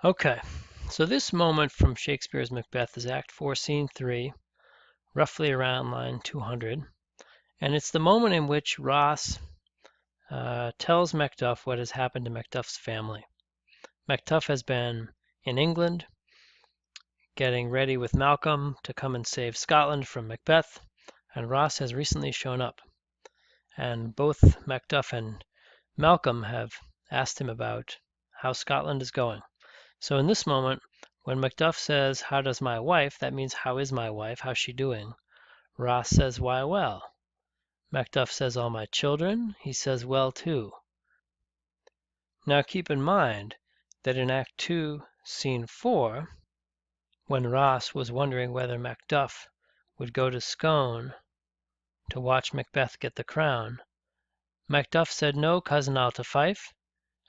Okay, so this moment from Shakespeare's Macbeth is Act 4, Scene 3, roughly around line 200. And it's the moment in which Ross tells Macduff what has happened to Macduff's family. Macduff has been in England getting ready with Malcolm to come and save Scotland from Macbeth, and Ross has recently shown up. And both Macduff and Malcolm have asked him about how Scotland is going. So in this moment, when Macduff says, "How does my wife?" that means, "How is my wife? How's she doing?" Ross says, "Why, well." Macduff says, "All my children?" He says, "Well, too." Now keep in mind that in Act 2, Scene 4, when Ross was wondering whether Macduff would go to Scone to watch Macbeth get the crown, Macduff said, "No, cousin, I'll to Fife."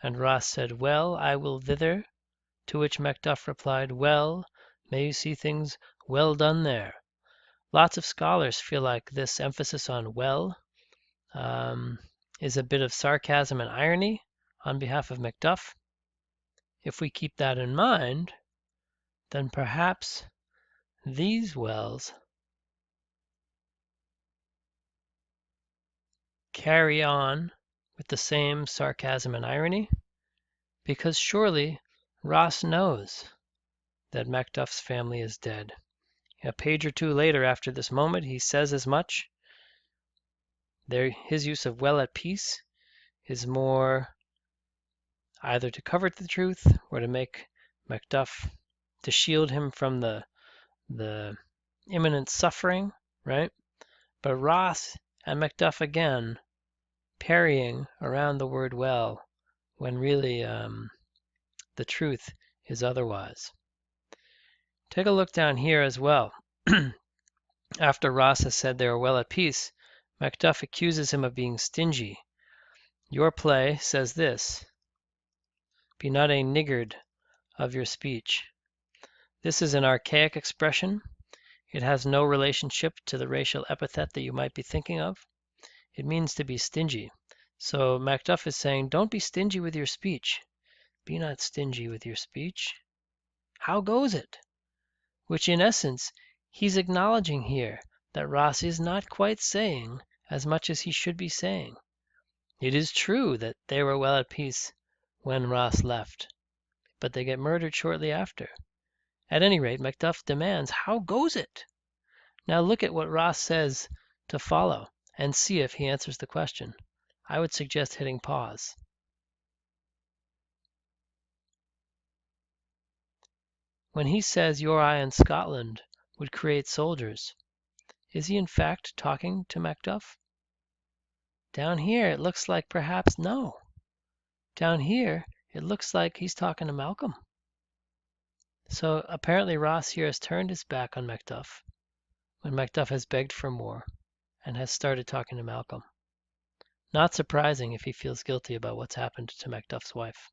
And Ross said, "Well, I will thither." To which Macduff replied, "Well, may you see things well done there." Lots of scholars feel like this emphasis on "well" is a bit of sarcasm and irony on behalf of Macduff. If we keep that in mind, then perhaps these wells carry on with the same sarcasm and irony, because surely Ross knows that Macduff's family is dead. A page or two later after this moment, he says as much. His use of "well at peace" is more either to cover the truth or to make Macduff, to shield him from the imminent suffering, right? But Ross and Macduff again parrying around the word "well" when really the truth is otherwise. Take a look down here as well. After Ross has said they are well at peace, Macduff accuses him of being stingy. Your play says this: "Be not a niggard of your speech." This is an archaic expression. It has no relationship to the racial epithet that you might be thinking of. It means to be stingy. So Macduff is saying, don't be stingy with your speech. Be not stingy with your speech. How goes it? Which in essence, he's acknowledging here that Ross is not quite saying as much as he should be saying. It is true that they were well at peace when Ross left, but they get murdered shortly after. At any rate, Macduff demands, how goes it? Now look at what Ross says to follow and see if he answers the question. I would suggest hitting pause. When he says your eye in Scotland would create soldiers, is he in fact talking to Macduff? Down here it looks like perhaps no. Down here it looks like he's talking to Malcolm. So apparently Ross here has turned his back on Macduff when Macduff has begged for more and has started talking to Malcolm. Not surprising if he feels guilty about what's happened to Macduff's wife.